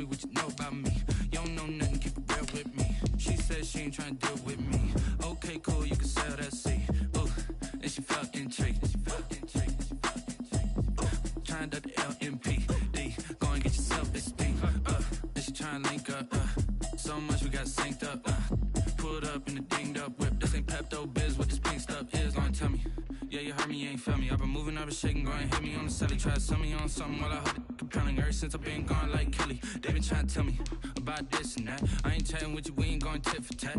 me what you know about me. You don't know nothing, keep it real with me. She said she ain't tryna deal with me. Okay, cool, you can sell that seat. Ooh, and she felt intrigued. Trying to the LMPD. Go and get yourself this thing. And she tryna link up. So much we got synced up. Pulled up in the dinged up whip. This ain't Pepto Biz, what this pink stuff is. Gonna tell me. Yeah, you heard me, you ain't felt me. I've been moving, I've been shaking, go and hit me on the celly. Try to sell me on something while I hold it compelling. Ever since I've been gone like Kelly, they been trying to tell me about this and that. I ain't chatting with you, we ain't going tit for tat.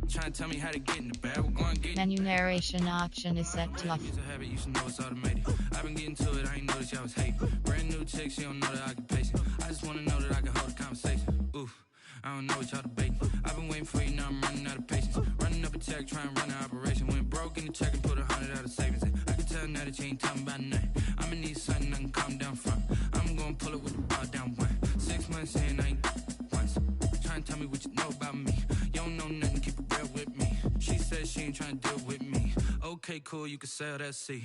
Trying to tell me how to get in the bag, we're going to get Menu narration option is set to off. It's a habit, you should know it's automated. I've been getting to it, I ain't noticed y'all was hating. Brand new chick, she don't know that I can pace it. I just want to know that I can hold a conversation. Oof, I don't know what y'all debating. I've been waiting for you, now I'm running out of patience. Running up a check, trying to run an operation. Went broke in the check and put 100 out of savings. I can tell now that you ain't talking about nothing. I'ma need something I can calm down from. I'm gonna pull it with the ball down one. 6 months in, I ain't once. Trying to tell me what you know about me. You don't know nothing, keep it real with me. She said she ain't trying to deal with me. Okay, cool, you can sell that seat.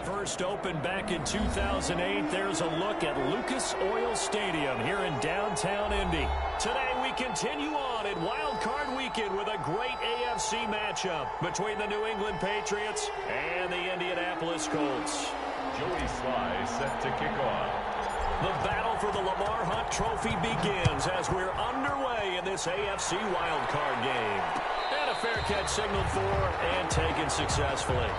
First opened back in 2008, there's a look at Lucas Oil Stadium here in downtown Indy. Today we continue on in Wildcard Weekend with a great AFC matchup between the New England Patriots and the Indianapolis Colts. Joey Sly set to kick off. The battle for the Lamar Hunt Trophy begins as we're underway in this AFC wildcard game. And a fair catch signaled for and taken successfully.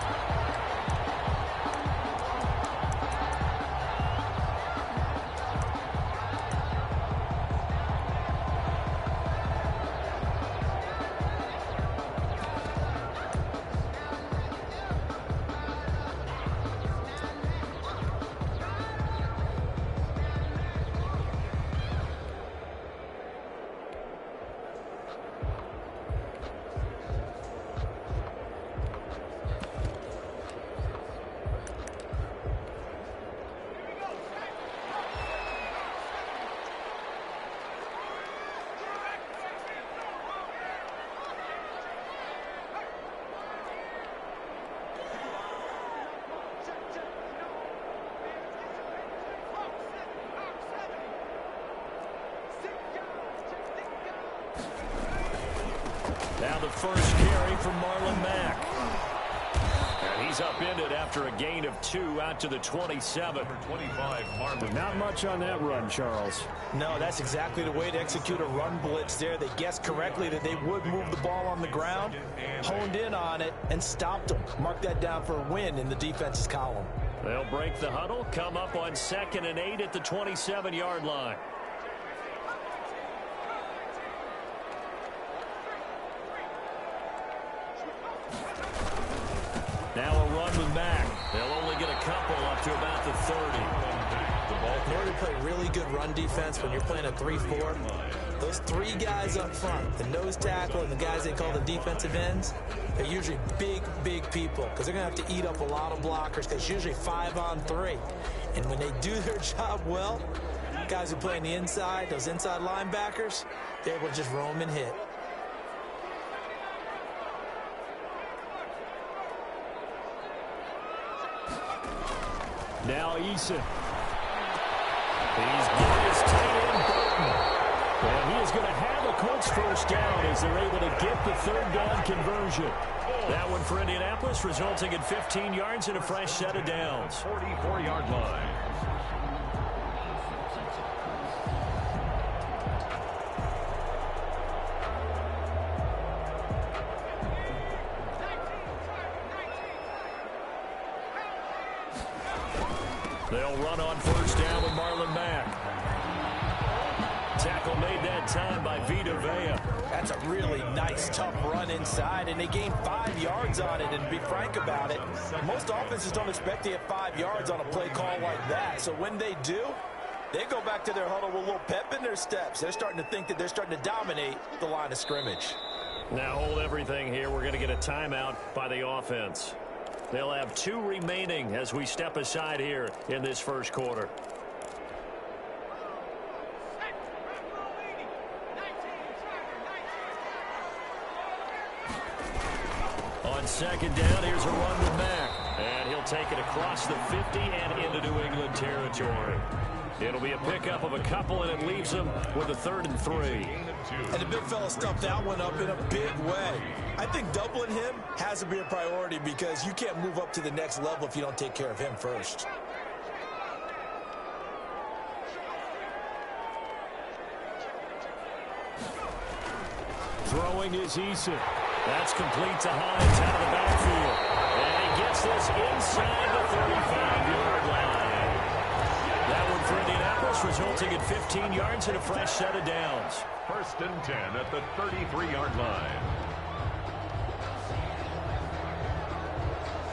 Now the first carry from Marlon Mack. And he's upended after a gain of 2 out to the 27. 25, Marlon. Not much on that run, Charles. No, that's exactly the way to execute a run blitz there. They guessed correctly that they would move the ball on the ground, honed in on it, and stopped them. Mark that down for a win in the defense's column. They'll break the huddle, come up on 2nd and 8 at the 27-yard line. Now a run with Mack. They'll only get a couple up to about the 30. In order to play really good run defense when you're playing a 3-4, those 3 guys up front, the nose tackle and the guys they call the defensive ends, they're usually big, big people because they're going to have to eat up a lot of blockers because it's usually 5-on-3. And when they do their job well, guys who play on the inside, those inside linebackers, they're able to just roam and hit. Now Eason. He's got his tight end Burton. And he is going to have a Colts first down as they're able to get the 3rd down conversion. That one for Indianapolis, resulting in 15 yards and a fresh set of downs. 44-yard line. They'll run on first down with Marlon Mack. Tackle made that time by Vita Vea. That's a really nice, tough run inside, and they gained 5 yards on it. And to be frank about it, most offenses don't expect to get 5 yards on a play call like that. So when they do, they go back to their huddle with a little pep in their steps. They're starting to think that they're starting to dominate the line of scrimmage. Now hold everything here. We're going to get a timeout by the offense. They'll have 2 remaining as we step aside here in this first quarter. On 2nd down, here's a run with Mack. And he'll take it across the 50 and into New England territory. It'll be a pickup of a couple, and it leaves them with a 3rd and 3. And the big fella stuffed that one up in a big way. I think doubling him has to be a priority because you can't move up to the next level if you don't take care of him first. Throwing is Eason. That's complete to Hines out of the backfield. And he gets this inside the 35-yard line. That one for Indianapolis, resulting in 15 yards and a fresh set of downs. 1st and 10 at the 33-yard line.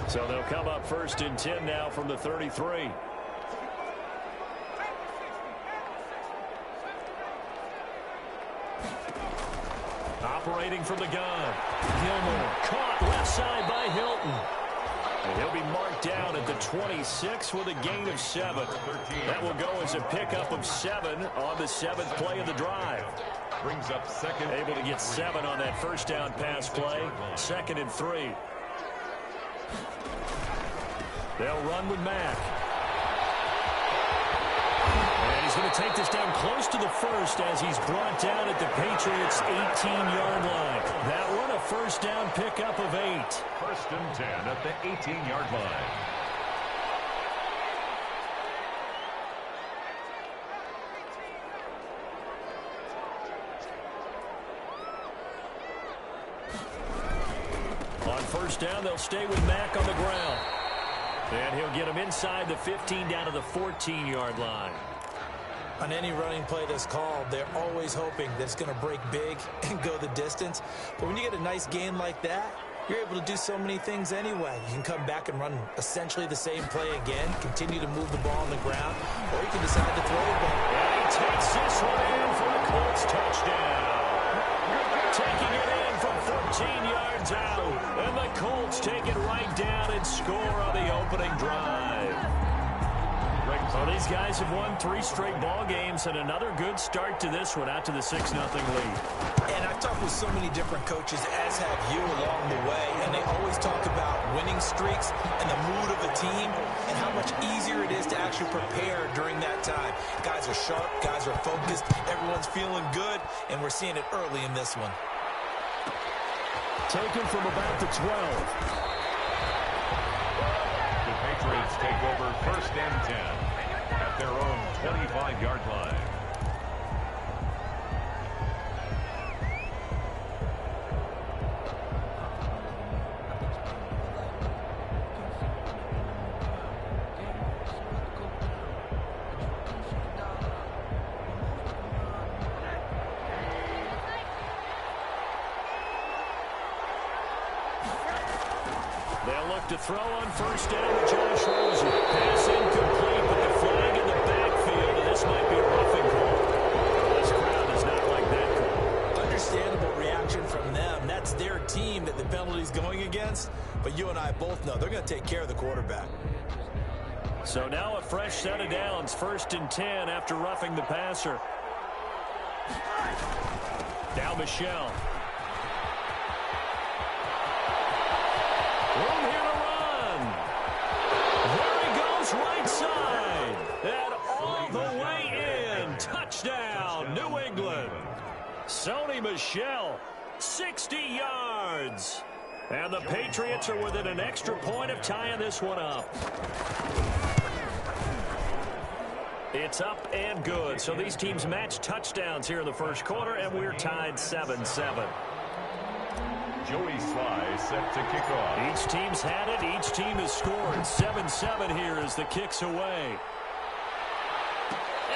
So they'll come up 1st and 10 now from the 33. Operating from the gun. Gilmore caught left side by Hilton. And he'll be marked down at the 26 with a gain of 7. That will go as a pickup of 7 on the 7th play of the drive. Brings up 2nd. Able to get 7 on that first down pass play. 2nd and 3. They'll run with Mack. And he's going to take this down close to the 1st as he's brought down at the Patriots' 18-yard line. That one a first down pickup of 8. 1st and 10 at the 18-yard line. On first down, they'll stay with Mack on the ground. And he'll get him inside the 15 down to the 14-yard line. On any running play that's called, they're always hoping that it's going to break big and go the distance. But when you get a nice gain like that, you're able to do so many things anyway. You can come back and run essentially the same play again, continue to move the ball on the ground, or you can decide to throw the ball. And he takes this one in for the Colts touchdown. Taking it in from 14 yards out. And the Colts take it right down and score on the opening drive. So these guys have won 3 straight ball games and another good start to this one out to the 6-0 lead. And I've talked with so many different coaches, as have you, along the way, and they always talk about winning streaks and the mood of the team and how much easier it is to actually prepare during that time. Guys are sharp, guys are focused, everyone's feeling good, and we're seeing it early in this one. Taken from about the 12. The Patriots take over 1st and 10 at their own 25-yard line. They'll look to throw on 1st down to Josh Rosen. Pass incomplete, but the flag in the backfield, and this might be a roughing call. This crowd does not like that call. Understandable reaction from them. That's their team that the penalty's going against. But you and I both know they're going to take care of the quarterback. So now a fresh set of downs. 1st and 10 after roughing the passer. Now Michelle. Room here to run. There he goes, right side. And all the way in. Touchdown, New England. Sony Michel, 60 yards. And the Patriots are within an extra point of tying this one up. It's up and good. So these teams match touchdowns here in the first quarter, and we're tied 7-7. Joey Sly set to kick off. Each team's had it. Each team has scored. 7-7 here as the kick's away.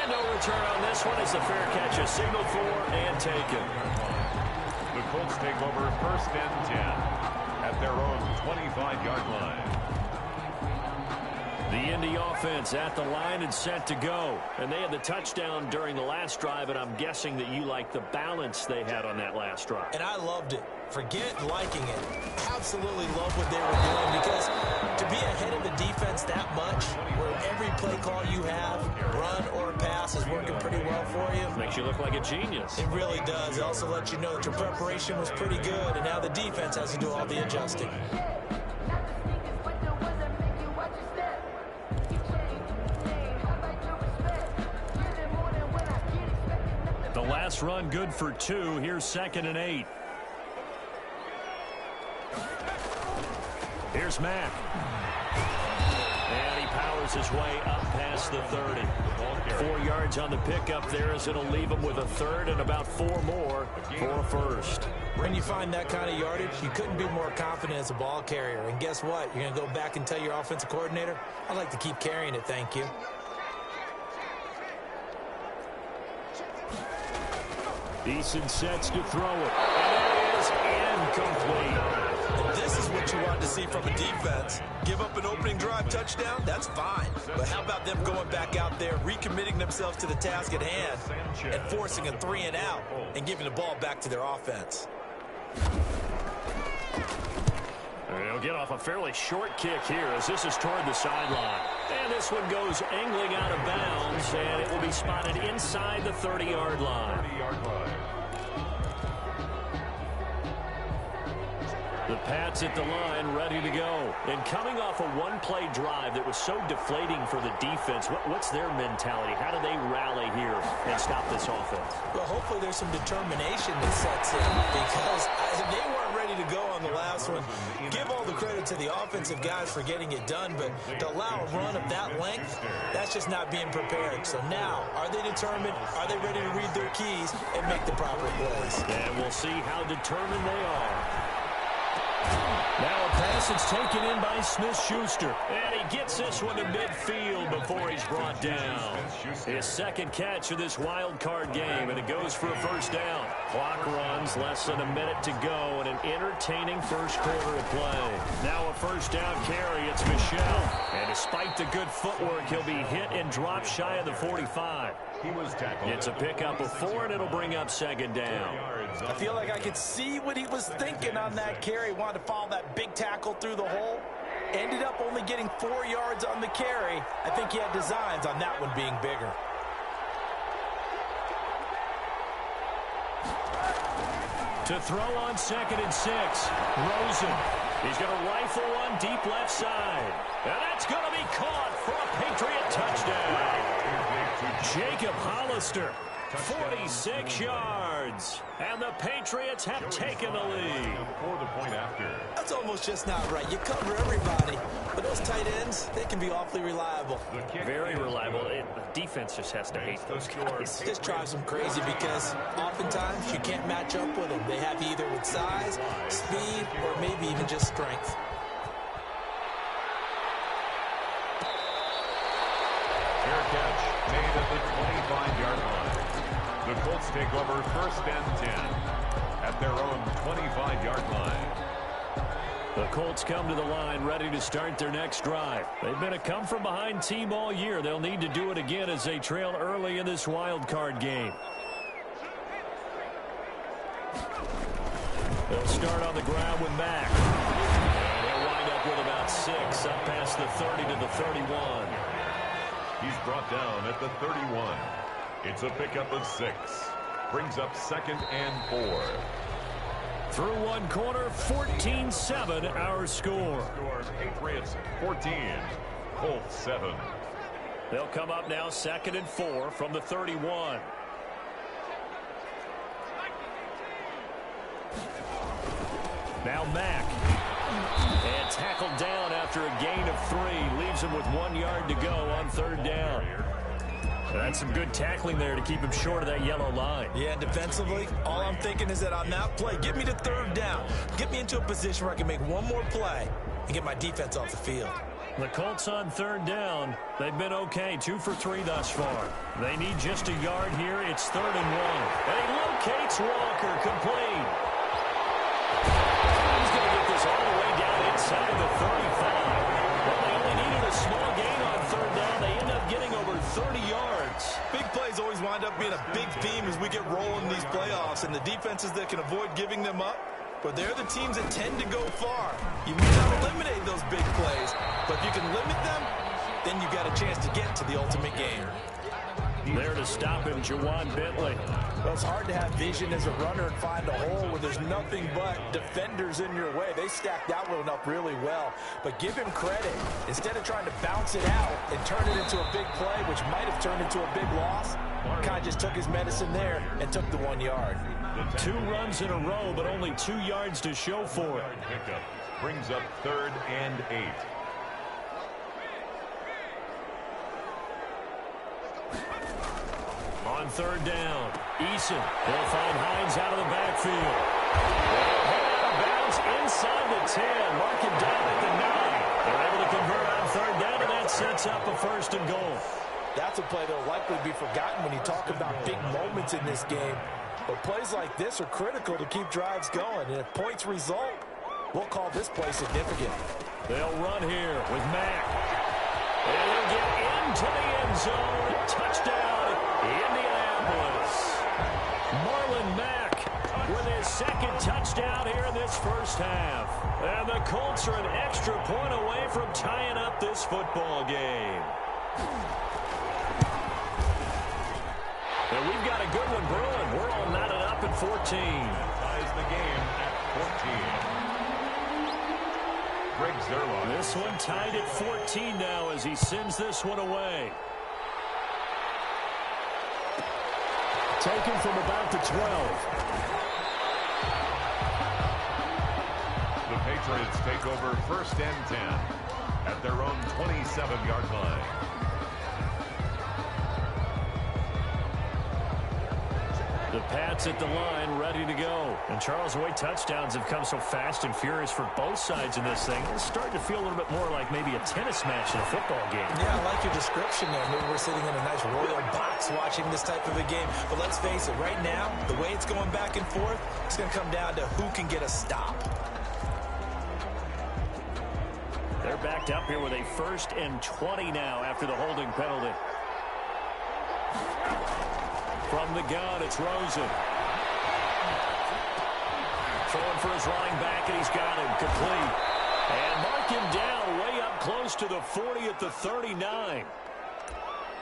And no return on this one as the fair catch is signaled for and taken. The Colts take over 1st and 10 at their own 25-yard line. The Indy offense at the line and set to go. And they had the touchdown during the last drive, and I'm guessing that you like the balance they had on that last drive. And I loved it. Forget liking it. Absolutely love what they were doing, because to be ahead of the defense that much, where every play call you have, run or pass, is working pretty well for you. Makes you look like a genius. It really does. It also lets you know that your preparation was pretty good, and now the defense has to do all the adjusting. The last run good for 2. Here's 2nd and 8. Here's Mack. And he powers his way up past the 30. 4 yards on the pickup there as it'll leave him with a 3rd and about 4 more for a 1st. When you find that kind of yardage, you couldn't be more confident as a ball carrier. And guess what? You're going to go back and tell your offensive coordinator, I'd like to keep carrying it, thank you. Eason sets to throw it. And it is incomplete. This is what you want to see from a defense. Give up an opening drive touchdown, that's fine. But how about them going back out there, recommitting themselves to the task at hand, and forcing a 3 and out, and giving the ball back to their offense. They'll get off a fairly short kick here as this is toward the sideline. And this one goes angling out of bounds, and it will be spotted inside the 30-yard line. The Pats at the line, ready to go. And coming off a one-play drive that was so deflating for the defense, what's their mentality? How do they rally here and stop this offense? Well, hopefully there's some determination that sets in, because they weren't ready to go on the last one. Give all the credit to the offensive guys for getting it done, but to allow a run of that length, that's just not being prepared. So now, are they determined? Are they ready to read their keys and make the proper plays? And we'll see how determined they are. Now a pass that's taken in by Smith-Schuster. And he gets this one to midfield before he's brought down. His 2nd catch of this wild card game, and it goes for a 1st down. Clock runs, less than a minute to go, and an entertaining first quarter of play. Now a 1st down carry, it's Michel. And despite the good footwork, he'll be hit and dropped shy of the 45. He was tackled. It's a pickup of 4, and it'll bring up 2nd down. I feel like I could see what he was thinking on that carry. Wanted to follow that big tackle through the hole. Ended up only getting 4 yards on the carry. I think he had designs on that one being bigger. To throw on 2nd and 6. Rosen. He's going to rifle one deep left side. And that's going to be caught for a Patriot touchdown. Jacob Hollister, 46 yards. yards. And the Patriots have taken the lead. For the point after. That's almost just not right. You cover everybody. But those tight ends, they can be awfully reliable. Very reliable. The defense just has to hate those guys. This drives them crazy because oftentimes you can't match up with them. They have either with size, speed, or maybe even just strength. Fair catch made at the 25-yard line. The Colts take over 1st and 10 at their own 25-yard line. The Colts come to the line ready to start their next drive. They've been a come-from-behind team all year. They'll need to do it again as they trail early in this wild card game. They'll start on the ground with Mack. And they'll wind up with about 6 up past the 30 to the 31. He's brought down at the 31. It's a pickup of 6. Brings up 2nd and 4. Through one quarter, 14-7 our score. Patriots 14, Colts 7. They'll come up now 2nd and 4 from the 31. Now Mack. And tackled down after a gain of 3. Leaves him with 1 yard to go on 3rd down. That's some good tackling there to keep him short of that yellow line. Yeah, defensively, all I'm thinking is that on that play, get me to 3rd down. Get me into a position where I can make one more play and get my defense off the field. The Colts on 3rd down. They've been okay, 2 for 3 thus far. They need just a yard here. It's 3rd and 1. And he locates Walker, complete. He's going to get this all the way down inside the 35. Well, they only needed a small gain on 3rd down. They end up getting over 30 yards. Big plays always wind up being a big theme as we get rolling these playoffs, and the defenses that can avoid giving them up, but they're the teams that tend to go far. You may not eliminate those big plays, but if you can limit them, then you got a chance to get to the ultimate game. There to stop him, Jawan Bentley. Well, it's hard to have vision as a runner and find a hole where there's nothing but defenders in your way. They stacked that one up really well. But give him credit. Instead of trying to bounce it out and turn it into a big play, which might have turned into a big loss, kind of just took his medicine there and took the 1 yard. 2 runs in a row, but only 2 yards to show for it. Pickup brings up 3rd and 8. On 3rd down, Eason will find Hines out of the backfield. They'll head out of bounds inside the 10. Mark him down at the 9. They're able to convert on 3rd down, and that sets up a 1st and goal. That's a play that will likely be forgotten when you talk about big moments in this game. But plays like this are critical to keep drives going. And if points result, we'll call this play significant. They'll run here with Mack. And they'll get into the end zone. Touchdown, Indianapolis. Marlon Mack with his 2nd touchdown here in this 1st half. And the Colts are an extra point away from tying up this football game. And we've got a good one brewing. We're all knotted up at 14. Ties the game at 14. Greg Zerline. This one tied at 14 now as he sends this one away. Taken from about the 12. The Patriots take over 1st and 10 at their own 27-yard line. The Pats at the line, ready to go. And Charles, the way touchdowns have come so fast and furious for both sides in this thing, it's starting to feel a little bit more like maybe a tennis match in a football game. Yeah, I like your description there. Maybe we're sitting in a nice royal box watching this type of a game. But let's face it, right now, the way it's going back and forth, it's going to come down to who can get a stop. They're backed up here with a 1st and 20 now after the holding penalty. From the gun, it's Rosen. Throwing for his running back, and he's got him complete. And mark him down way up close to the 40 at the 39.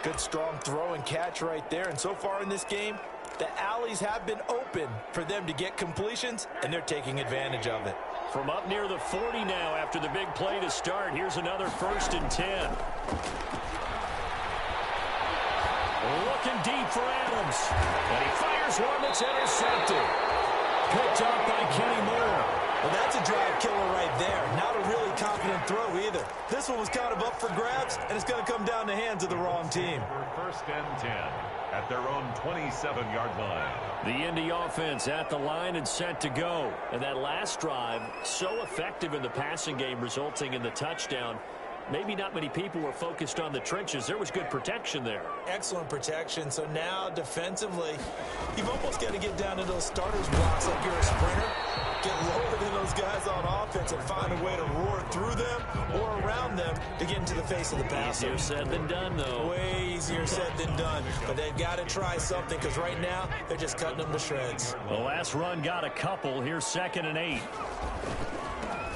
Good, strong throw and catch right there. And so far in this game, the alleys have been open for them to get completions, and they're taking advantage of it. From up near the 40 now after the big play to start, here's another 1st and 10. Looking deep for Adams. And he fires one that's intercepted. Picked up by Kenny Moore. Well, that's a drive killer right there. Not a really confident throw either. This one was kind of up for grabs, and it's going to come down the hands of the wrong team. First and 10 at their own 27-yard line. The Indy offense at the line and set to go. And that last drive, so effective in the passing game, resulting in the touchdown. Maybe not many people were focused on the trenches. There was good protection there. Excellent protection. So now, defensively, you've almost got to get down to those starters blocks like you're a sprinter. Get lower than those guys on offense and find a way to roar through them or around them to get into the face of the passer. Easier said than done, though. Way easier said than done. But they've got to try something because right now, they're just cutting them to shreds. The last run got a couple. Here's 2nd and 8.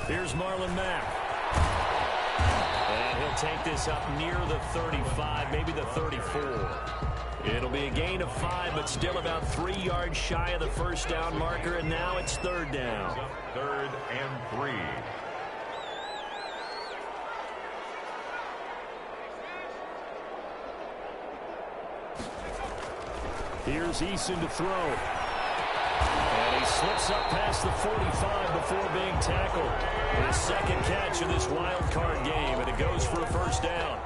Here's Marlon Mack. And he'll take this up near the 35, maybe the 34. It'll be a gain of 5, but still about 3 yards shy of the first down marker, and now it's 3rd down. 3rd and 3. Here's Eason to throw. And he slips up past the 45 before being tackled. His 2nd catch of this wild card game, and it goes for a first down.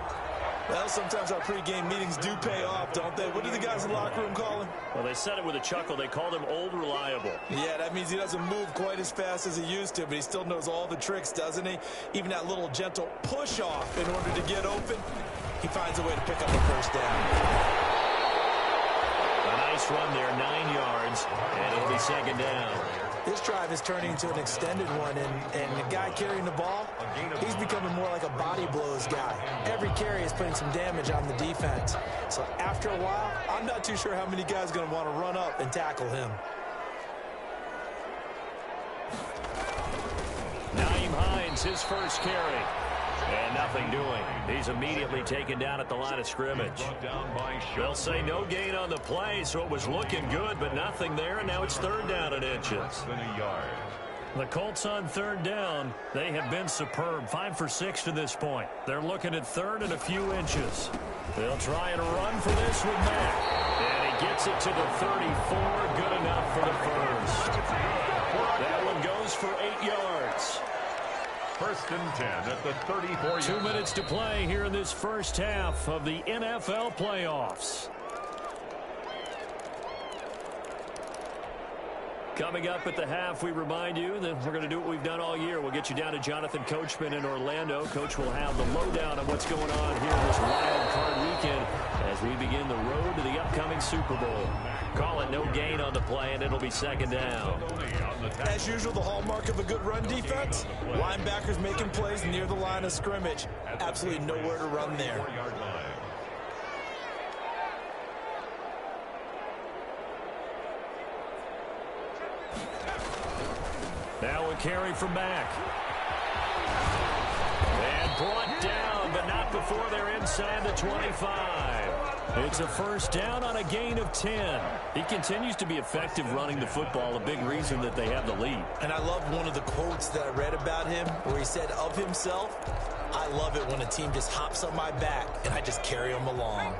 Well, sometimes our pregame meetings do pay off, don't they? What do the guys in the locker room call him? Well, they said it with a chuckle. They called him Old Reliable. Yeah, that means he doesn't move quite as fast as he used to, but he still knows all the tricks, doesn't he? Even that little gentle push-off in order to get open, he finds a way to pick up a first down. A nice run there, 9 yards, and it'll be 2nd down. This drive is turning into an extended one, and the guy carrying the ball, he's becoming more like a body blows guy. Every carry is putting some damage on the defense. So after a while, I'm not too sure how many guys are going to want to run up and tackle him. Naeem Hines, his first carry. And nothing doing. He's immediately taken down at the line of scrimmage. They'll say no gain on the play, so it was looking good, but nothing there, and now it's 3rd down and inches. The Colts on 3rd down, they have been superb. 5 for 6 to this point. They're looking at 3rd and a few inches. They'll try and run for this with Mack. And he gets it to the 34. Good enough for the first. That one goes for 8 yards. 1st and 10 at the 34. 2 minutes to play here in this first half of the NFL playoffs. Coming up at the half, we remind you that we're going to do what we've done all year. We'll get you down to Jonathan Coachman in Orlando. Coach will have the lowdown on what's going on here this wild card weekend as we begin the road to the upcoming Super Bowl. Call it no gain on the play, and it'll be 2nd down. As usual, the hallmark of a good run defense, linebackers making plays near the line of scrimmage. Absolutely nowhere to run there. Now a carry from Mack. And brought down, but not before they're inside the 25. It's a first down on a gain of 10. He continues to be effective running the football, a big reason that they have the lead. And I love one of the quotes that I read about him where he said of himself, "I love it when a team just hops on my back and I just carry them along."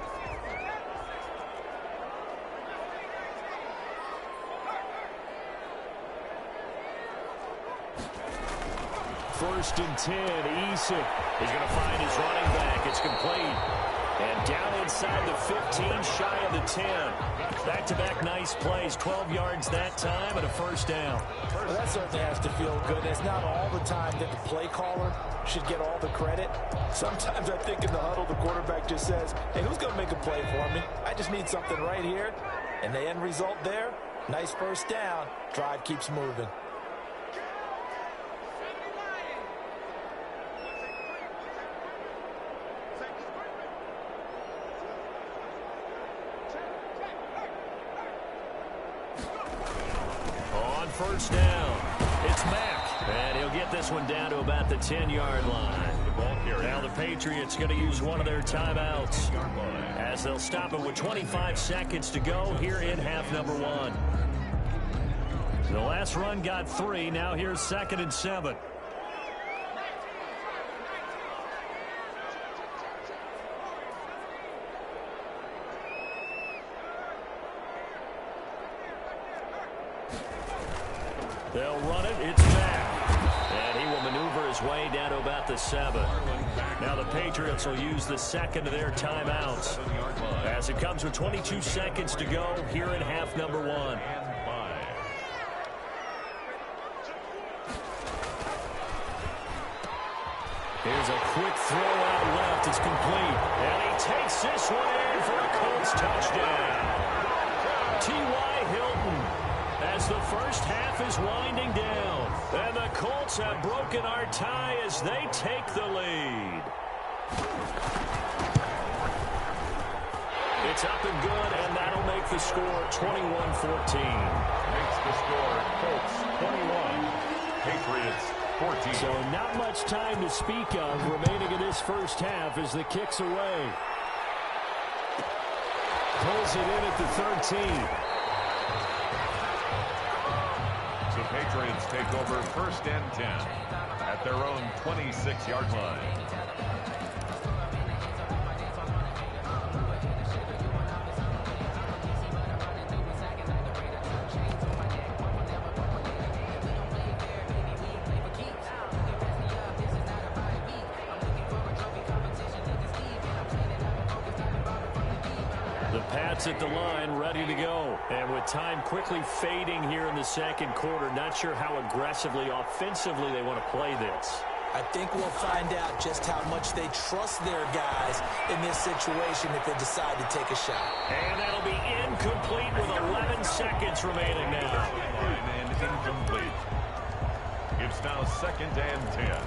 First and 10, Eason. He's going to find his running back. It's complete. And down inside the 15, shy of the 10. Back-to-back nice plays, 12 yards that time, and a first down. Well, that certainly has to feel good. It's not all the time that the play caller should get all the credit. Sometimes I think in the huddle, the quarterback just says, "Hey, who's going to make a play for me? I just need something right here." And the end result there, nice first down. Drive keeps moving. First down. It's Mack. And he'll get this one down to about the 10-yard line. Now the Patriots going to use one of their timeouts as they'll stop it with 25 seconds to go here in half number 1. The last run got 3. Now here's 2nd and 7. They'll run it. It's back. And he will maneuver his way down to about the 7. Now the Patriots will use the second of their timeouts as it comes with 22 seconds to go here in half number 1. Here's a quick throw out left. It's complete. And he takes this one in for a Colts touchdown. T.Y. Hilton as the first half is winding down. And the Colts have broken our tie as they take the lead. It's up and good, and that'll make the score 21-14. Makes the score Colts 21, Patriots 14. So not much time to speak of remaining in this first half as the kick's away. Pulls it in at the 13. The Patriots take over first and 10 at their own 26-yard line. At the line, ready to go. And with time quickly fading here in the second quarter, not sure how aggressively, offensively they want to play this. I think we'll find out just how much they trust their guys in this situation if they decide to take a shot. And that'll be incomplete with 11 seconds remaining now. And incomplete. It's now second and 10.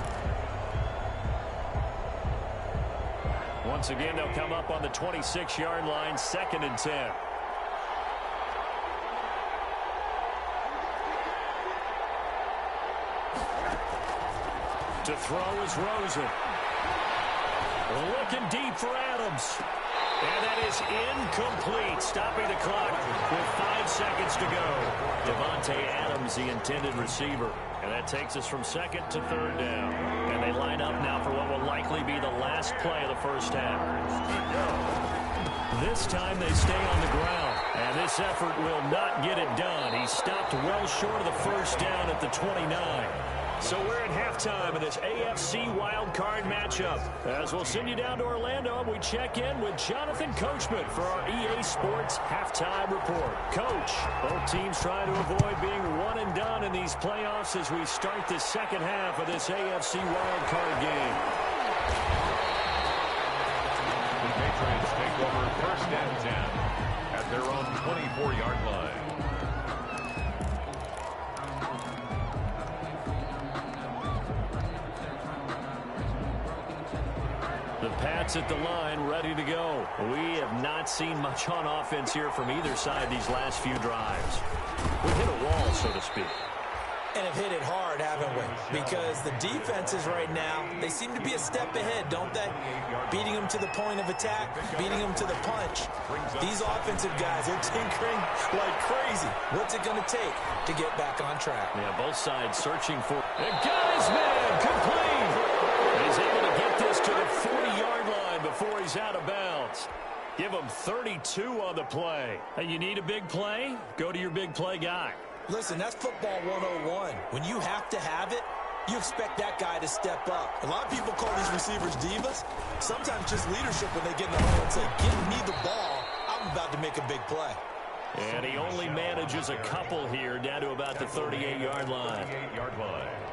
Once again, they'll come up on the 26-yard line, second and 10. To throw is Rosen. Looking deep for Adams. And that is incomplete, stopping the clock with 5 seconds to go. Devontae Adams, the intended receiver. And that takes us from second to third down. And they line up now for what will likely be the last play of the first half. This time they stay on the ground. And this effort will not get it done. He stopped well short of the first down at the 29. So we're at halftime in this AFC Wildcard matchup. As we'll send you down to Orlando, and we check in with Jonathan Coachman for our EA Sports Halftime Report. Coach, both teams trying to avoid being one and done in these playoffs as we start the second half of this AFC Wildcard game. The Patriots take over first and 10 at their own 24-yard line. The Pats at the line, ready to go. We have not seen much on offense here from either side these last few drives. We've hit a wall, so to speak. And have hit it hard, haven't we? Because the defenses right now, they seem to be a step ahead, don't they? Beating them to the point of attack, beating them to the punch. These offensive guys, they're tinkering like crazy. What's it going to take to get back on track? Yeah, both sides searching for... And got his man, complete! He's able to get this to the 40-yard line before he's out of bounds. Give him 32 on the play. Hey, you need a big play? Go to your big play guy. Listen, that's football 101. When you have to have it, you expect that guy to step up. A lot of people call these receivers divas. Sometimes just leadership when they get in the hole and say, give me the ball. I'm about to make a big play. And he only manages a couple here down to about the 38-yard line.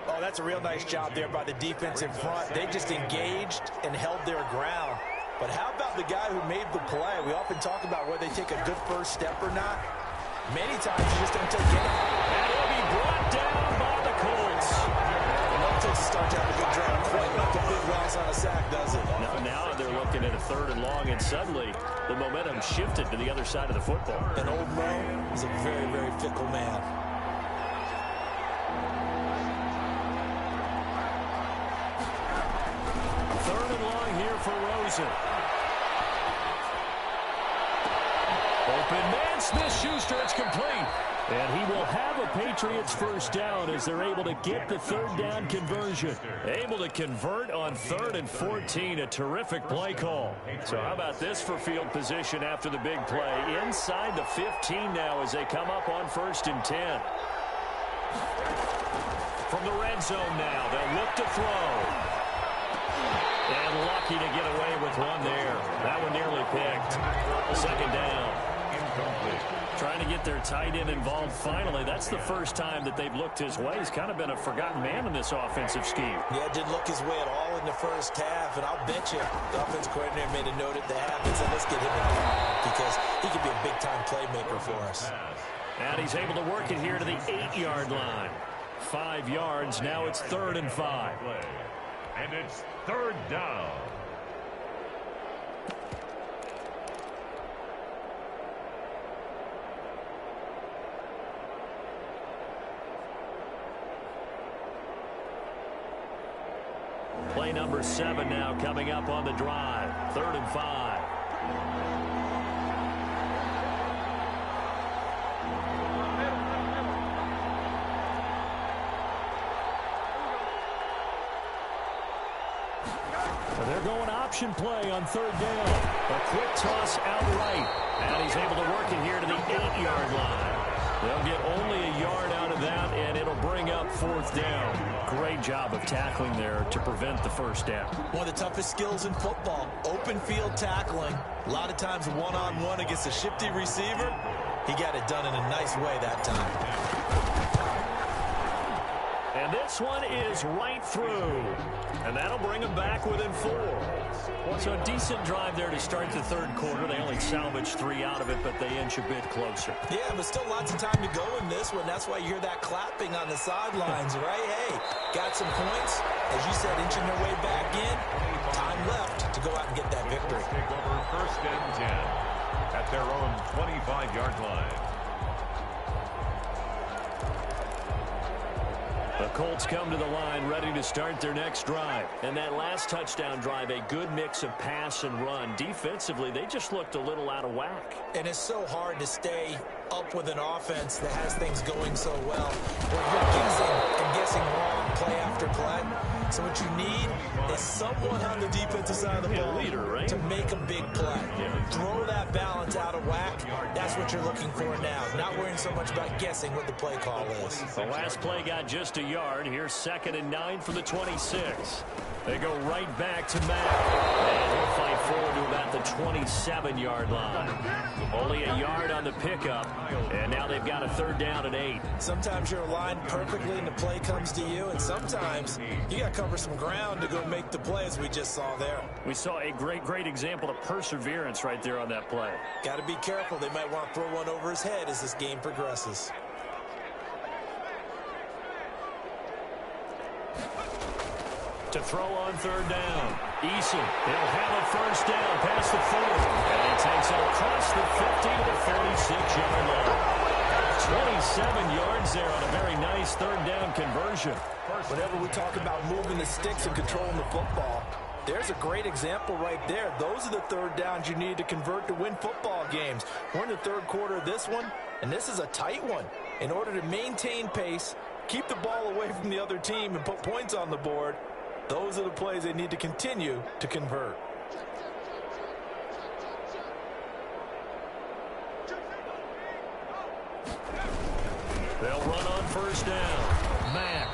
Oh, that's a real nice job there by the defense in front. They just engaged and held their ground. But how about the guy who made the play? We often talk about whether they take a good first step or not. Many times you just don't take it. And he'll be brought down by the Colts. And it takes a start to have a good drive. Quite like a big loss on a sack, does it? Now they're looking at a third and long, and suddenly the momentum shifted to the other side of the football. And old Mo is a very, very fickle man. Third and long here for Rosen. Open man, Smith-Schuster, it's complete. And he will have a Patriots first down as they're able to get the third down conversion. Able to convert on 3rd and 14, a terrific play call. So how about this for field position after the big play? Inside the 15 now as they come up on 1st and 10. From the red zone now, they'll look to throw. And lucky to get away with one there. That one nearly picked. Second down. Incomplete. Trying to get their tight end involved finally. That's the first time that they've looked his way. He's kind of been a forgotten man in this offensive scheme. Yeah, didn't look his way at all in the first half. And I'll bet you the offense coordinator made a note at the half and said, let's get him involved because he could be a big-time playmaker for us. And he's able to work it here to the 8-yard line. 5 yards. Now it's 3rd and 5. And it's 3rd down. Play number 7 now coming up on the drive. 3rd and 5. They're going option play on 3rd down. A quick toss out right. And he's able to work it here to the 8-yard line. They'll get only a yard out of that, and it'll bring up 4th down. Great job of tackling there to prevent the first down. One of the toughest skills in football, open field tackling. A lot of times one-on-one against a shifty receiver. He got it done in a nice way that time. And this one is right through. And that'll bring them back within 4. So a decent drive there to start the 3rd quarter. They only salvaged 3 out of it, but they inch a bit closer. Yeah, but still lots of time to go in this one. That's why you hear that clapping on the sidelines, right? Hey, got some points. As you said, inching their way back in. Time left to go out and get that victory. Take over 1st and 10 at their own 25-yard line. The Colts come to the line ready to start their next drive. And that last touchdown drive, a good mix of pass and run. Defensively, they just looked a little out of whack. And it's so hard to stay up with an offense that has things going so well, where you're guessing wrong play after play. So what you need is someone on the defensive side of the ball to make a big play. Throw that balance out of whack. That's what you're looking for now. Not worrying so much about guessing what the play call is. The last play got just a yard. Here's 2nd and 9 from the 26. They go right back to Mack. And he'll fight forward to about the 27-yard line. Only a yard on the pickup. And now they've got a 3rd down and 8. Sometimes you're aligned perfectly and the play comes to you. And sometimes you got to cover some ground to go make the play, as we just saw there. We saw a great example of perseverance right there on that play. Got to be careful. They might want to throw one over his head as this game progresses. To throw on 3rd down. Eason, he'll have a 1st down past the 40. And he takes it across the 50 to the 46-yard line. 27 yards there on a very nice 3rd down conversion. Whenever we talk about moving the sticks and controlling the football, there's a great example right there. Those are the 3rd downs you need to convert to win football games. We're in the 3rd quarter of this one, and this is a tight one. In order to maintain pace, keep the ball away from the other team, and put points on the board, those are the plays they need to continue to convert. They'll run on 1st down. Mack.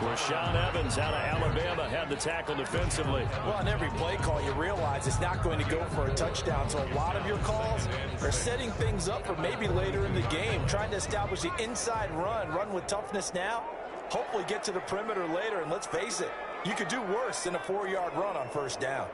Rashaan Evans out of Alabama had the tackle defensively. Well, on every play call, you realize it's not going to go for a touchdown. So a lot of your calls are setting things up for maybe later in the game, trying to establish the inside run with toughness now. Hopefully get to the perimeter later, and let's face it, you could do worse than a 4-yard run on 1st down.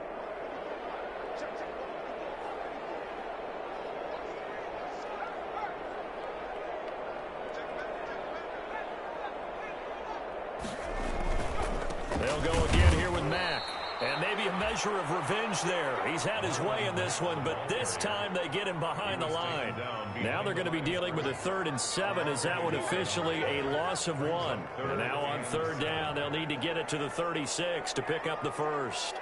They'll go again here with Mack. And maybe a measure of revenge there. He's had his way in this one, but this time they get him behind the line. Now they're going to be dealing with a 3rd and 7 as that one officially a loss of 1. And now on 3rd down, they'll need to get it to the 36 to pick up the 1st.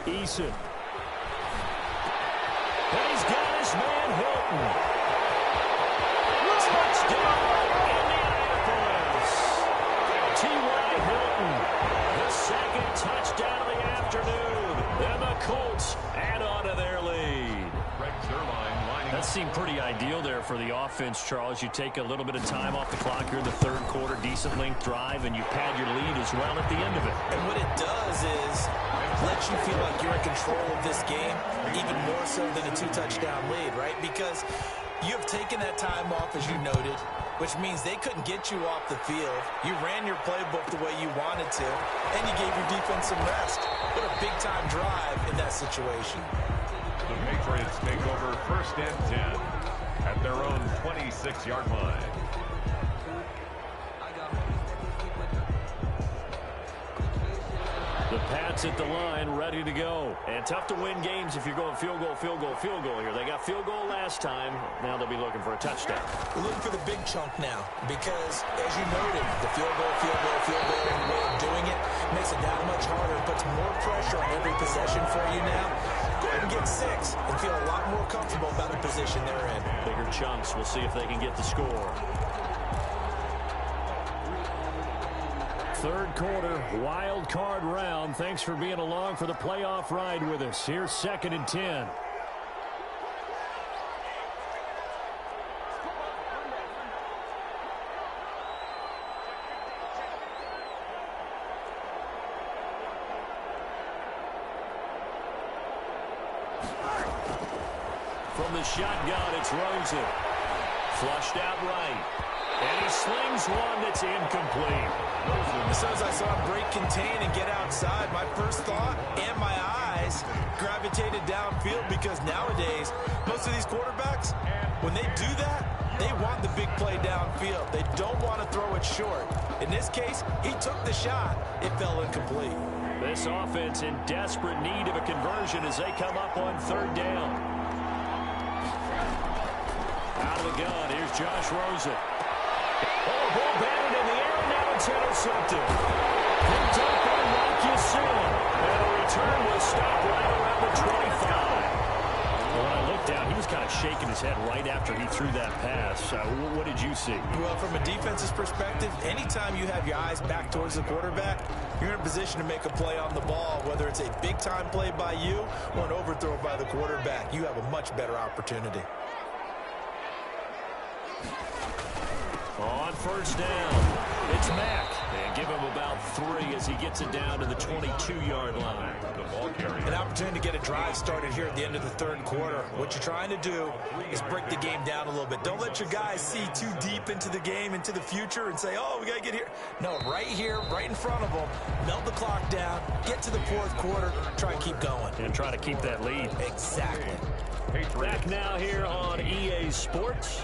Eason. And he's got his man Hilton. Touchdown, Indianapolis. T.Y. Hilton, the 2nd touchdown of the afternoon. And the Colts add on That seemed pretty ideal there for the offense, Charles. You take a little bit of time off the clock here in the third quarter, decent length drive, and you pad your lead as well at the end of it. And what it does is lets you feel like you're in control of this game, even more so than a 2-touchdown lead, right? Because you have taken that time off, as you noted, which means they couldn't get you off the field. You ran your playbook the way you wanted to, and you gave your defense some rest. What a big-time drive in that situation. The Patriots take over 1st and 10 at their own 26-yard line. The Pats at the line, ready to go. And tough to win games if you're going field goal here. They got field goal last time. Now they'll be looking for a touchdown. We're looking for the big chunk now because, as you noted, the field goal, and the way of doing it makes it that much harder. It puts more pressure on every possession for you now. Go ahead and get 6 and feel a lot more comfortable about the position they're in. Bigger chunks. We'll see if they can get the score. Third quarter, wild card round. Thanks for being along for the playoff ride with us. Here's 2nd and 10. From the shotgun, it's Rosen. Flushed out right. And he slings one that's incomplete. As soon as I saw him break, contain, and get outside, my first thought and my eyes gravitated downfield because nowadays, most of these quarterbacks, when they do that, they want the big play downfield. They don't want to throw it short. In this case, he took the shot. It fell incomplete. This offense in desperate need of a conversion as they come up on 3rd down. Out of the gun, here's Josh Rosen. Oh, ball batted in the air, and now it's intercepted. Picked up by Mark Yassin. And the return will stop right around the 25. When I looked down, he was kind of shaking his head right after he threw that pass. What did you see? Well, from a defense's perspective, anytime you have your eyes back towards the quarterback, you're in a position to make a play on the ball, whether it's a big-time play by you or an overthrow by the quarterback. You have a much better opportunity. On 1st down, it's Mack. And give him about 3 as he gets it down to the 22-yard line. The ball carrier. An opportunity to get a drive started here at the end of the 3rd quarter. What you're trying to do is break the game down a little bit. Don't let your guys see too deep into the game, into the future, and say, oh, we got to get here. No, right here, right in front of them, melt the clock down, get to the 4th quarter, try and keep going. And try to keep that lead. Exactly. Back now here on EA Sports.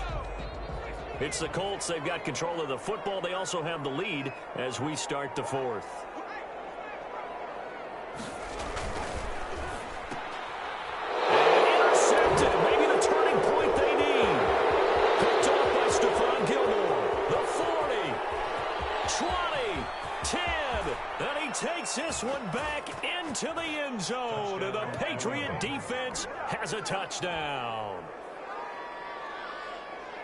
It's the Colts. They've got control of the football. They also have the lead as we start the 4th. And intercepted. Maybe the turning point they need. Picked off by Stephon Gilmore. The 40, 20, 10. And he takes this one back into the end zone. And the Patriot defense has a touchdown.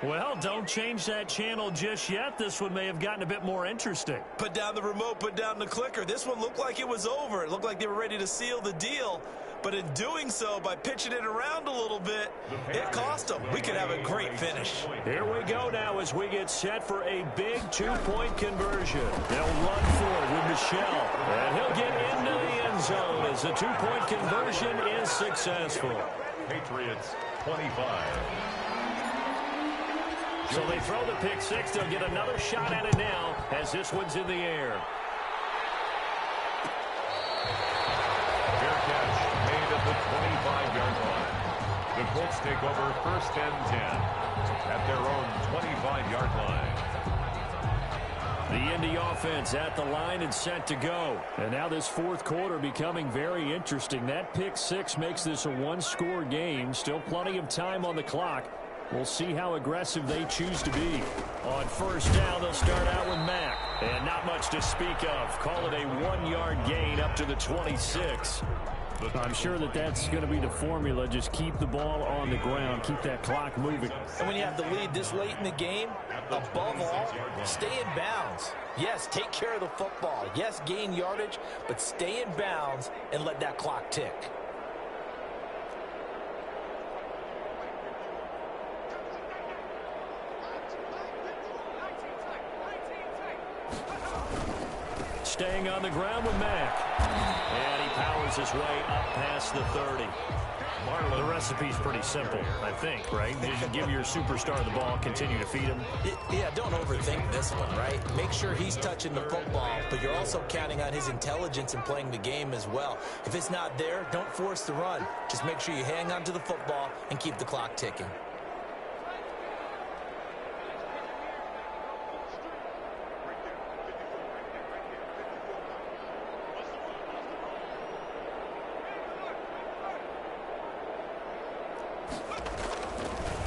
Well, don't change that channel just yet. This one may have gotten a bit more interesting. Put down the remote, put down the clicker. This one looked like it was over. It looked like they were ready to seal the deal. But in doing so, by pitching it around a little bit, it cost them. We could have a great finish. Here we go now as we get set for a big 2-point conversion. They'll run for it with Michelle. And he'll get into the end zone as the 2-point conversion is successful. Patriots 25. So they throw the pick 6. They'll get another shot at it now as this one's in the air. Fair catch made at the 25-yard line. The Colts take over 1st and 10 at their own 25-yard line. The Indy offense at the line and set to go. And now this 4th quarter becoming very interesting. That pick 6 makes this a 1-score game. Still plenty of time on the clock. We'll see how aggressive they choose to be. On 1st down, they'll start out with Mack. And not much to speak of. Call it a 1-yard gain up to the 26. I'm sure that that's going to be the formula. Just keep the ball on the ground. Keep that clock moving. And when you have the lead this late in the game, above all, stay in bounds. Yes, take care of the football. Yes, gain yardage, but stay in bounds and let that clock tick. on the ground with Mack. And he powers his way up past the 30. The recipe's pretty simple, I think, right? You just give your superstar the ball, continue to feed him. Yeah, don't overthink this one, right? Make sure he's touching the football, but you're also counting on his intelligence in playing the game as well. If it's not there, don't force the run. Just make sure you hang on to the football and keep the clock ticking.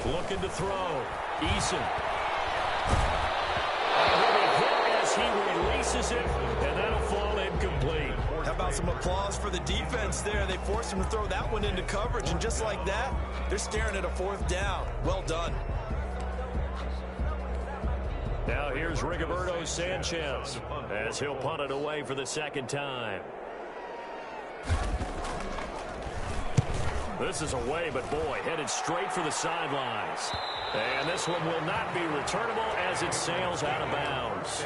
Looking to throw. Eason. And he'll be hit as he releases it, and that'll fall incomplete. How about some applause for the defense there? They forced him to throw that one into coverage, and just like that, they're staring at a 4th down. Well done. Now here's Rigoberto Sanchez as he'll punt it away for the 2nd time. This is away, but boy, headed straight for the sidelines. And this one will not be returnable as it sails out of bounds.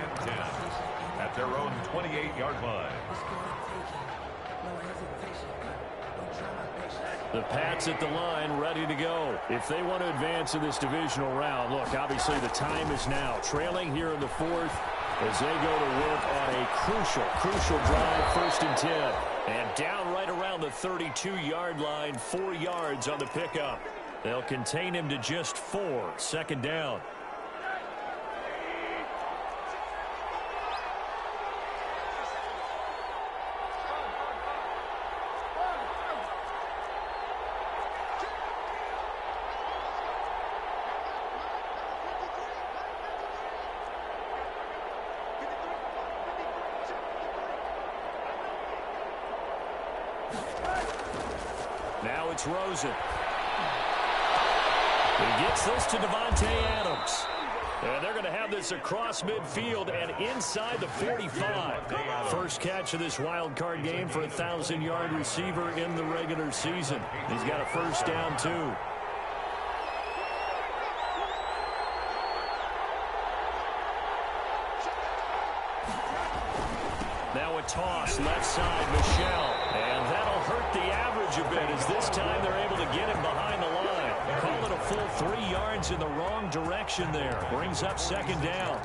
At their own 28-yard line. The Pats at the line, ready to go. If they want to advance in this divisional round, look, obviously the time is now. Trailing here in the 4th as they go to work on a crucial drive, 1st and 10. And down right around the 32-yard line, 4 yards on the pickup. They'll contain him to just 4, 2nd down. Now it's Rosen. He gets this to Devontae Adams. And they're going to have this across midfield and inside the 45. First catch of this wild card game for a 1,000-yard receiver in the regular season. He's got a 1st down, too. Now a toss, left side, Michelle. And that'll hurt the average a bit as this time they're able to get him behind the line. Call it a full 3 yards in the wrong direction there. Brings up 2nd down.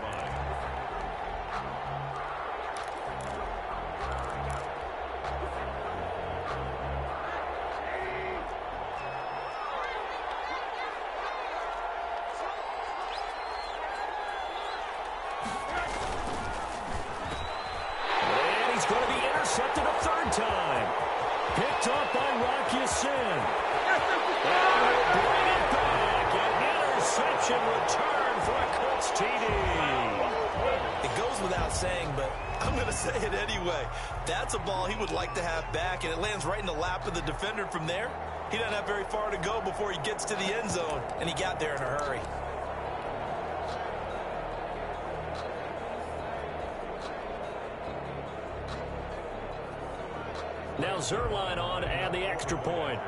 Intercepted a 3rd time. Picked up by Rocky Sin. And will bring it back. An interception return for a Colts TD. It goes without saying, but I'm going to say it anyway. That's a ball he would like to have back, and it lands right in the lap of the defender from there. He doesn't have very far to go before he gets to the end zone, and he got there in a hurry. Now Zerline on and the extra point.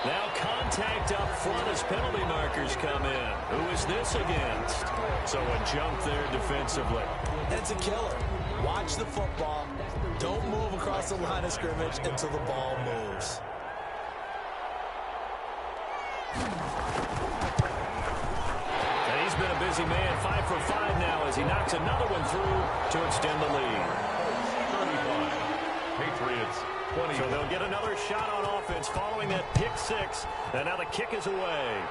Now contact up front as penalty markers come in. Who is this against? So a jump there defensively. It's a killer. Watch the football. Don't move across the line of scrimmage until the ball moves. And he's been a busy man. 5 for 5 now as he knocks another one through to extend the lead. Patriots 20. So they'll get another shot on offense following that pick 6. And now the kick is away.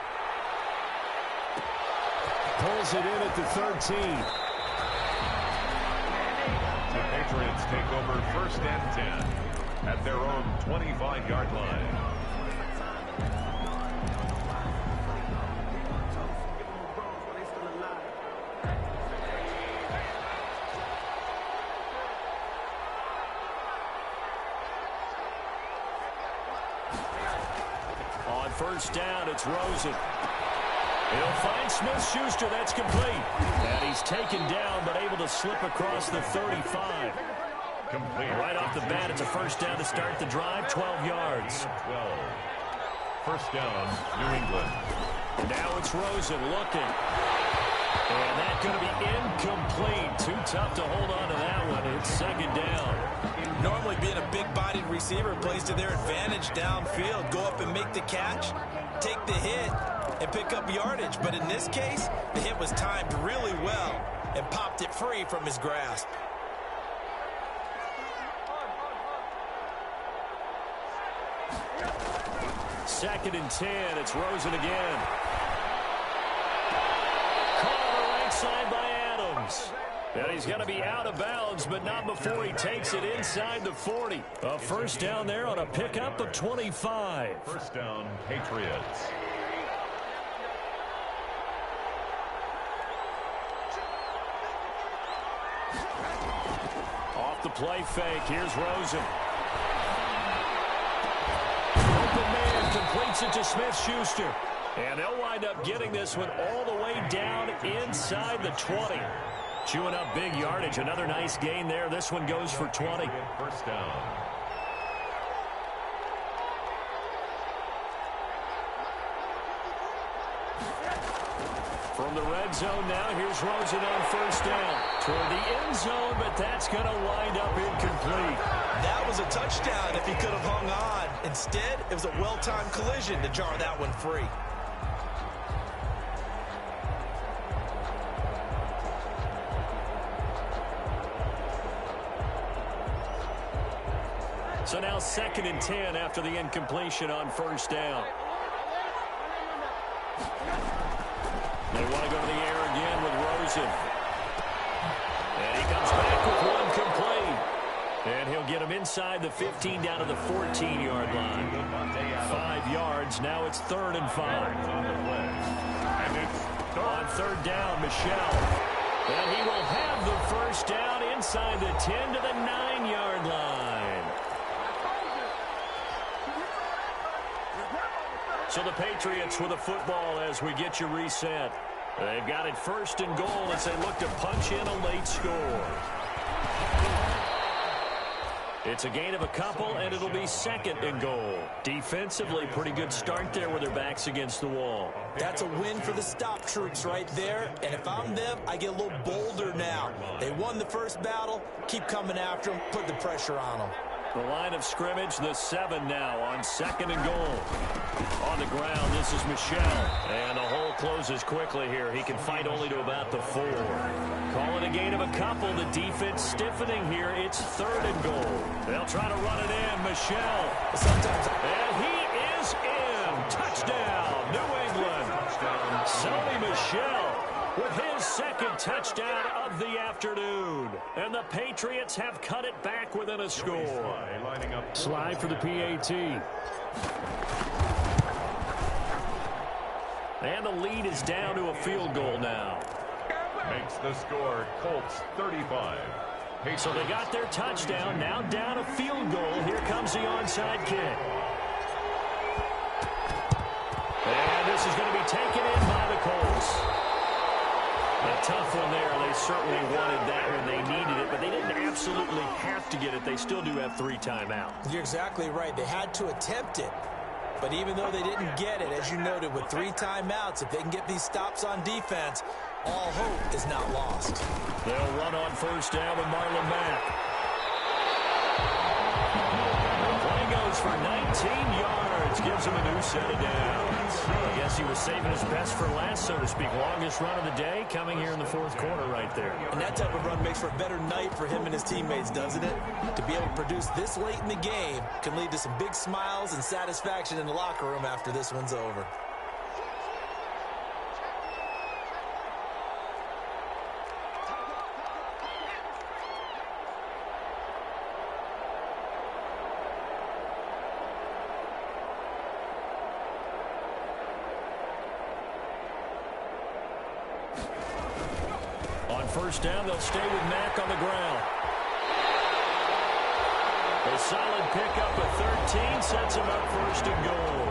Pulls it in at the 13. The Patriots take over 1st and 10 at their own 25-yard line. On 1st down, it's Rosen. He'll find Smith-Schuster. That's complete. And he's taken down, but able to slip across the 35. Complete. Right off the bat, it's a 1st down to start the drive, 12 yards. 12. 1st down, New England. Now it's Rosen looking. And that's going to be incomplete. Too tough to hold on to that one. It's second down. Normally being a big-bodied receiver plays to their advantage downfield. Go up and make the catch, take the hit, and pick up yardage. But in this case, the hit was timed really well and popped it free from his grasp. Second and 10. It's Rosen again. Caught on the right side by Adams. And he's going to be out of bounds, but not before he takes it inside the 40. A first down there on a pickup of 25. First down, Patriots. Off the play fake. Here's Rosen. Open man completes it to Smith-Schuster. And they'll wind up getting this one all the way down inside the 20. Chewing up big yardage. Another nice gain there. This one goes for 20. First down. From the red zone now, here's Rosen on first down. Toward the end zone, but that's going to wind up incomplete. That was a touchdown if he could have hung on. Instead, it was a well-timed collision to jar that one free. So now second and 10 after the incompletion on first down. They want to go to the air again with Rosen. And he comes back with one complete. And he'll get him inside the 15 down to the 14-yard line. 5 yards. Now it's 3rd and 5. On third down, Michel. And he will have the first down inside the 10 to the 9-yard line. So the Patriots with a football as we get you reset. They've got it 1st and goal as they look to punch in a late score. It's a gain of a couple, and it'll be 2nd and goal. Defensively, pretty good start there with their backs against the wall. That's a win for the stop troops right there. And if I'm them, I get a little bolder now. They won the first battle. Keep coming after them. Put the pressure on them. The line of scrimmage, the 7 now on 2nd and goal. On the ground, this is Michel. And the hole closes quickly here. He can fight only to about the 4. Call it a gain of a couple. The defense stiffening here. It's 3rd and goal. They'll try to run it in. Michel. And he is in. Touchdown, New England. Sony Michel with his 2nd touchdown of the afternoon. And the Patriots have cut it back within a score. Slide for the PAT. And the lead is down to a field goal now. Makes the score Colts 35. So they got their touchdown. Now down a field goal. Here comes the onside kick. And this is going to be taken in by the Colts. A tough one there. They certainly wanted that when they needed it, but they didn't absolutely have to get it. They still do have 3 timeouts. You're exactly right. They had to attempt it. But even though they didn't get it, as you noted, with 3 timeouts, if they can get these stops on defense, all hope is not lost. They'll run on first down with Marlon Mack. The play goes for 19 yards. Gives him a new set of downs. I guess he was saving his best for last, so to speak. Longest run of the day coming here in the 4th quarter right there. And that type of run makes for a better night for him and his teammates, doesn't it? To be able to produce this late in the game can lead to some big smiles and satisfaction in the locker room after this one's over. First down, they'll stay with Mack on the ground. A solid pickup of 13 sets him up 1st and goal.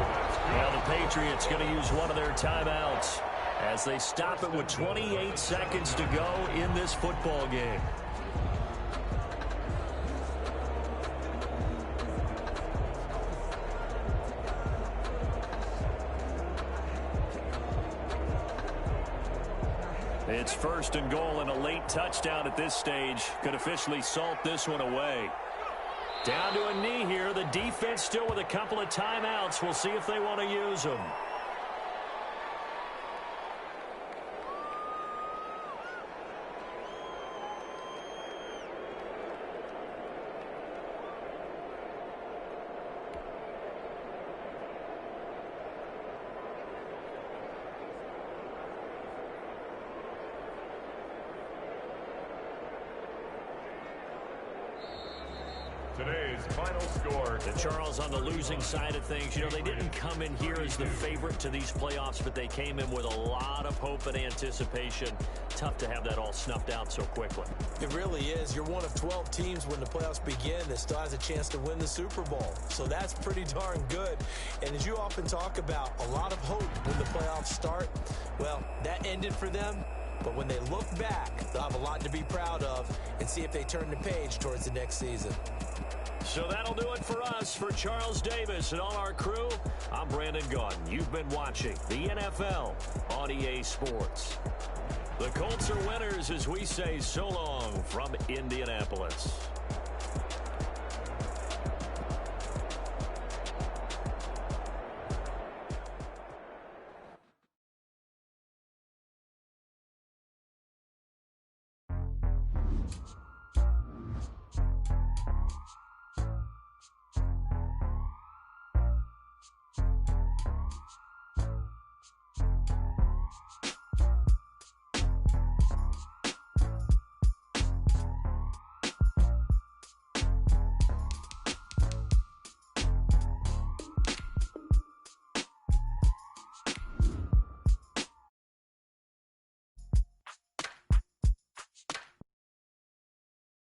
Now the Patriots going to use one of their timeouts as they stop it with 28 seconds to go in this football game. It's 1st and goal, and a late touchdown at this stage could officially salt this one away. Down to a knee here. The defense still with a couple of timeouts. We'll see if they want to use them. Today's final score. And Charles, on the losing side of things, you know, they didn't come in here as the favorite to these playoffs, but they came in with a lot of hope and anticipation. Tough to have that all snuffed out so quickly. It really is. You're one of 12 teams when the playoffs begin that still has a chance to win the Super Bowl. So that's pretty darn good. And as you often talk about, a lot of hope when the playoffs start. Well, that ended for them. But when they look back, they'll have a lot to be proud of and see if they turn the page towards the next season. So that'll do it for us. For Charles Davis and all our crew, I'm Brandon Gaudin. You've been watching the NFL on EA Sports. The Colts are winners as we say so long from Indianapolis.